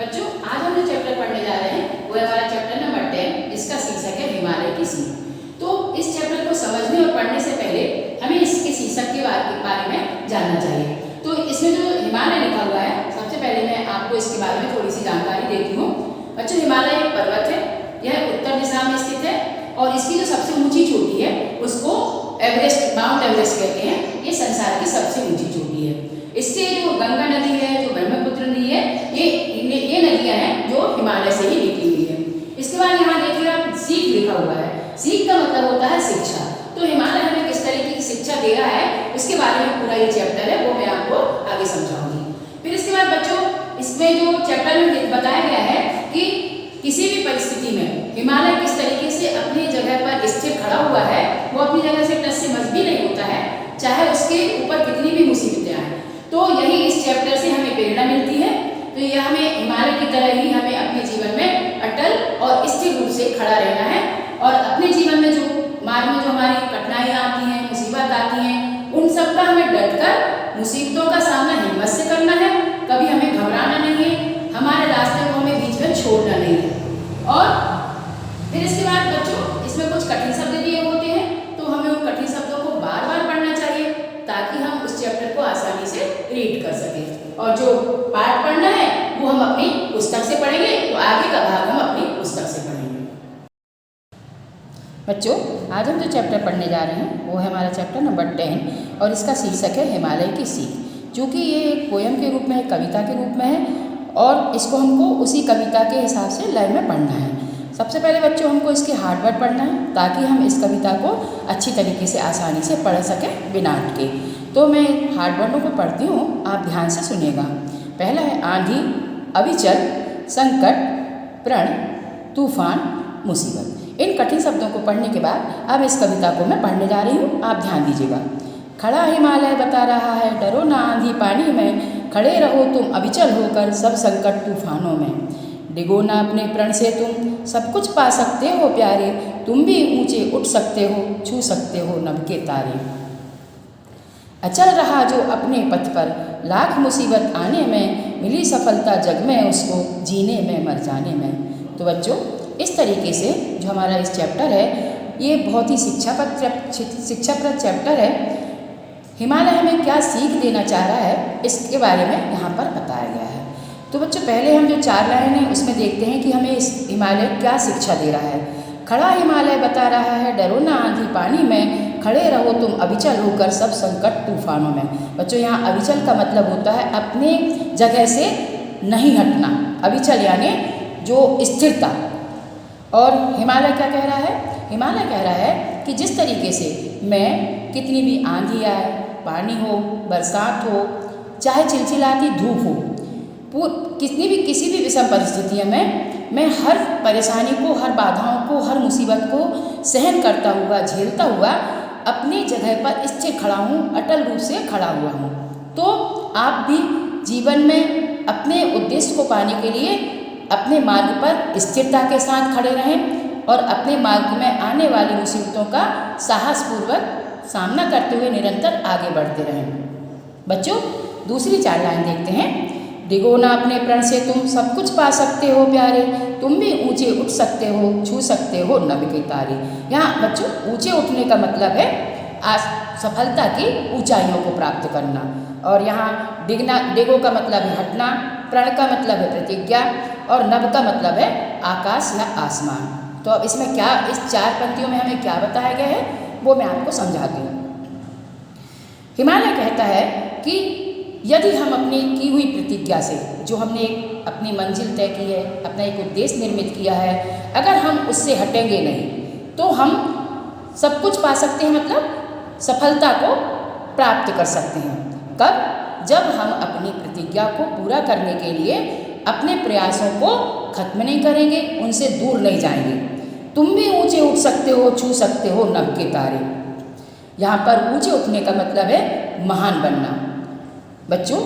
बच्चों, आज हम जो चैप्टर पढ़ने जा रहे हैं वो है हमारा चैप्टर नंबर 10, जिसका शीर्षक है हिमालय की सीख। तो इस चैप्टर को समझने और पढ़ने से पहले हमें इसके शीर्षक के बारे में जानना चाहिए। तो इसमें जो हिमालय लिखा हुआ है, सबसे पहले मैं आपको इसके बारे में थोड़ी सी जानकारी देती हूँ। बच्चों, हिमालय एक पर्वत है, यह उत्तर दिशा में स्थित है और इसकी जो सबसे ऊंची चोटी है उसको एवरेस्ट, माउंट एवरेस्ट कहते हैं। ये संसार की सबसे ऊंची चोटी है। इससे जो गंगा नदी है, जो ब्रह्मपुत्र नदी है, ये नदियां हैं जो हिमालय से ही निकली हुई है। इसके बाद यहाँ देखिए आप सीख लिखा हुआ है। सीख का मतलब होता है शिक्षा। तो हिमालय हमें किस तरीके की शिक्षा दे रहा है, इसके बारे में पूरा ये चैप्टर है, वो मैं आपको आगे समझाऊंगी। फिर इसके बाद बच्चों, इसमें जो चैप्टर में बताया गया है कि किसी भी परिस्थिति में हिमालय किस तरीके से अपनी जगह पर स्थिर खड़ा हुआ है, वो अपनी जगह से टस से मस भी नहीं होता है, चाहे उसके ऊपर कितनी भी मुसीबतें आए। तो यही इस चैप्टर से हमें प्रेरणा मिलती है। तो यह हमें हिमालय की तरह ही हमें अपने जीवन में अटल और स्थिर रूप से खड़ा रहना है और अपने जीवन में जो मार्ग में जो हमारी कठिनाइयाँ आती हैं, मुसीबत आती हैं, उन सब का हमें डटकर मुसीबतों का सामना हिम्मत से करना है। कभी हमें घबराना नहीं है, हमारे रास्ते को हमें बीच में छोड़ना नहीं है। और फिर इसके बाद बच्चों, इसमें कुछ कठिन शब्द दिए होते हैं, तो हमें उन कठिन शब्दों को बार बार पढ़ना चाहिए ताकि हम उस चैप्टर को आसानी से रीड कर सकें। और जो पाठ पढ़ना है वो हम अपनी पुस्तक से पढ़ेंगे, तो आगे का भाग हम अपनी पुस्तक से पढ़ेंगे। बच्चों, आज हम जो चैप्टर पढ़ने जा रहे हैं वो है हमारा चैप्टर नंबर 10 और इसका शीर्षक है हिमालय की सीख। चूँकि ये एक पोयम के रूप में है, कविता के रूप में है और इसको हमको उसी कविता के हिसाब से लाइन में पढ़ना है। सबसे पहले बच्चों, हमको इसके हार्ड वर्ड पढ़ना है ताकि हम इस कविता को अच्छी तरीके से आसानी से पढ़ सकें बिना अटके। तो मैं हार्ड वर्डों को पढ़ती हूँ, आप ध्यान से सुनिएगा। पहला है आंधी, अविचल, संकट, प्रण, तूफान, मुसीबत। इन कठिन शब्दों को पढ़ने के बाद अब इस कविता को मैं पढ़ने जा रही हूँ, आप ध्यान दीजिएगा। खड़ा हिमालय बता रहा है, डरो ना आंधी पानी में, खड़े रहो तुम अविचल होकर सब संकट तूफानों में। डिगो ना अपने प्रण से तुम सब कुछ पा सकते हो प्यारे, तुम भी ऊंचे उठ सकते हो, छू सकते हो नभ के तारे। अचल रहा जो अपने पथ पर, लाख मुसीबत आने में, मिली सफलता जग में उसको, जीने में मर जाने में। तो बच्चों, इस तरीके से जो हमारा इस चैप्टर है ये बहुत ही शिक्षाप्रद चैप्टर है। हिमालय हमें क्या सीख देना चाह रहा है इसके बारे में यहाँ पर बताया गया है। तो बच्चों, पहले हम जो 4 लाइन हैं उसमें देखते हैं कि हमें इस हिमालय क्या शिक्षा दे रहा है। खड़ा हिमालय बता रहा है, डरो ना आंधी पानी में, खड़े रहो तुम अविचल होकर सब संकट तूफानों में। बच्चों, यहाँ अविचल का मतलब होता है अपने जगह से नहीं हटना, अविचल यानी जो स्थिरता। और हिमालय क्या कह रहा है? हिमालय कह रहा है कि जिस तरीके से मैं कितनी भी आंधी आए, पानी हो, बरसात हो, चाहे चिलचिलाती धूप हो, किसी भी विषम परिस्थितियों में मैं हर परेशानी को, हर बाधाओं को, हर मुसीबत को सहन करता हुआ, झेलता हुआ अपनी जगह पर स्थिर खड़ा हूँ, अटल रूप से खड़ा हुआ हूँ। तो आप भी जीवन में अपने उद्देश्य को पाने के लिए अपने मार्ग पर स्थिरता के साथ खड़े रहें और अपने मार्ग में आने वाली मुसीबतों का साहसपूर्वक सामना करते हुए निरंतर आगे बढ़ते रहें। बच्चों, दूसरी 4 लाइन देखते हैं। डिगो ना अपने प्रण से तुम सब कुछ पा सकते हो प्यारे, तुम भी ऊंचे उठ सकते हो, छू सकते हो नभ के तारे। यहाँ बच्चों, ऊंचे उठने का मतलब है सफलता की ऊंचाइयों को प्राप्त करना। और यहाँ डिगो का मतलब है हटना, प्रण का मतलब है प्रतिज्ञा और नभ का मतलब है आकाश या आसमान। तो अब इसमें क्या, इस 4 पंक्तियों में हमें क्या बताया गया है वो मैं आपको समझाती हूँ। हिमालय कहता है कि यदि हम अपनी की हुई प्रतिज्ञा से, जो हमने अपनी मंजिल तय की है, अपना एक उद्देश्य निर्मित किया है, अगर हम उससे हटेंगे नहीं तो हम सब कुछ पा सकते हैं, मतलब सफलता को प्राप्त कर सकते हैं। कब? जब हम अपनी प्रतिज्ञा को पूरा करने के लिए अपने प्रयासों को खत्म नहीं करेंगे, उनसे दूर नहीं जाएंगे। तुम भी ऊंचे उठ सकते हो, छू सकते हो नभ के तारे। यहाँ पर ऊंचे उठने का मतलब है महान बनना। बच्चों,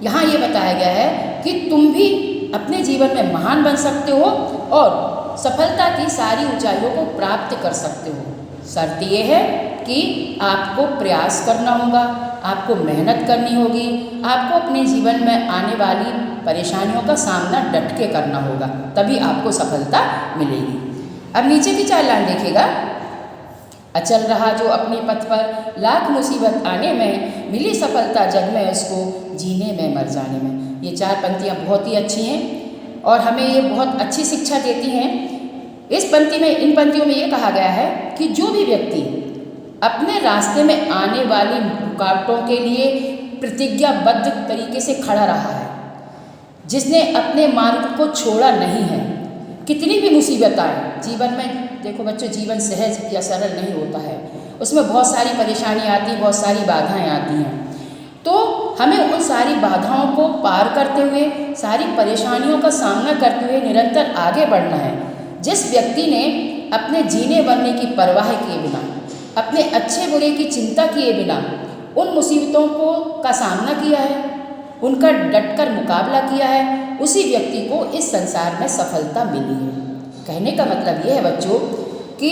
यहाँ ये बताया गया है कि तुम भी अपने जीवन में महान बन सकते हो और सफलता की सारी ऊंचाइयों को प्राप्त कर सकते हो। शर्त ये है कि आपको प्रयास करना होगा, आपको मेहनत करनी होगी, आपको अपने जीवन में आने वाली परेशानियों का सामना डट के करना होगा, तभी आपको सफलता मिलेगी। अब नीचे की 4 लाइन देखिएगा। अचल रहा जो अपने पथ पर, लाख मुसीबत आने में, मिली सफलता जग में उसको, जीने में मर जाने में। ये 4 पंक्तियाँ बहुत ही अच्छी हैं और हमें ये बहुत अच्छी शिक्षा देती हैं। इन पंक्तियों में ये कहा गया है कि जो भी व्यक्ति अपने रास्ते में आने वाली रुकावटों के लिए प्रतिज्ञाबद्ध तरीके से खड़ा रहा है, जिसने अपने मार्ग को छोड़ा नहीं है, कितनी भी मुसीबत आए जीवन में, देखो बच्चों जीवन सहज या सरल नहीं होता है, उसमें बहुत सारी परेशानी आती, बहुत सारी बाधाएं आती हैं। तो हमें उन सारी बाधाओं को पार करते हुए, सारी परेशानियों का सामना करते हुए निरंतर आगे बढ़ना है। जिस व्यक्ति ने अपने जीने मरने की परवाह किए बिना, अपने अच्छे बुरे की चिंता किए बिना उन मुसीबतों का सामना किया है, उनका डटकर मुकाबला किया है, उसी व्यक्ति को इस संसार में सफलता मिली है। कहने का मतलब ये है बच्चों कि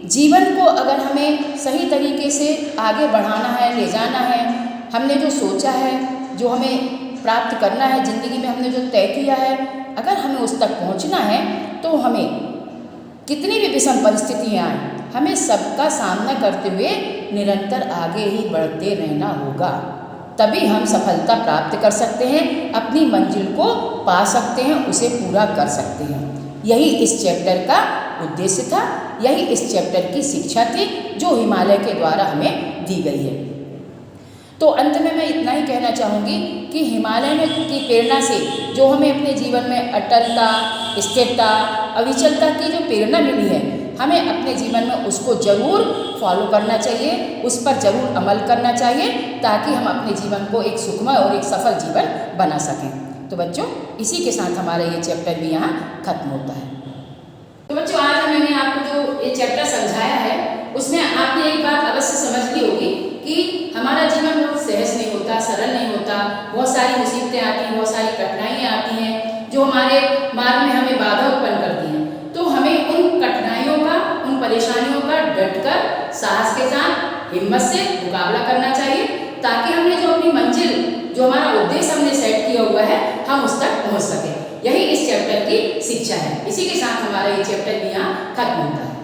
जीवन को अगर हमें सही तरीके से आगे बढ़ाना है, ले जाना है, हमने जो सोचा है, जो हमें प्राप्त करना है ज़िंदगी में, हमने जो तय किया है, अगर हमें उस तक पहुंचना है तो हमें कितनी भी विषम परिस्थितियाँ आएँ, हमें सबका सामना करते हुए निरंतर आगे ही बढ़ते रहना होगा, तभी हम सफलता प्राप्त कर सकते हैं, अपनी मंजिल को पा सकते हैं, उसे पूरा कर सकते हैं। यही इस चैप्टर का उद्देश्य था, यही इस चैप्टर की शिक्षा थी जो हिमालय के द्वारा हमें दी गई है। तो अंत में मैं इतना ही कहना चाहूँगी कि हिमालय की प्रेरणा से जो हमें अपने जीवन में अटलता, स्थिरता, अविचलता की जो प्रेरणा मिली है, हमें अपने जीवन में उसको ज़रूर फॉलो करना चाहिए, उस पर ज़रूर अमल करना चाहिए, ताकि हम अपने जीवन को एक सुखमय और एक सफल जीवन बना सकें। तो बच्चों इसी के साथ हमारा ये चैप्टर भी यहाँ खत्म होता है। तो बच्चों आज मैंने आपको जो ये चैप्टर समझाया है उसमें आपने एक बात अवश्य समझ ली होगी कि हमारा जीवन बहुत सहज नहीं होता, सरल नहीं होता, बहुत सारी मुसीबतें आती हैं, बहुत सारी कठिनाइयाँ आती हैं जो हमारे मार्ग में हमें बाधा उत्पन्न करती हैं। तो हमें उन कठिनाइयों का, उन परेशानियों का डटकर साहस के साथ हिम्मत से मुकाबला करना चाहिए, ताकि हमने जो अपनी मंजिल, जो हमारा उद्देश्य हमने सेट किया हुआ है, हम उस तक पहुंच सकें। यही इस चैप्टर की शिक्षा है। इसी के साथ हमारा ये चैप्टर भी यहाँ खत्म होता है।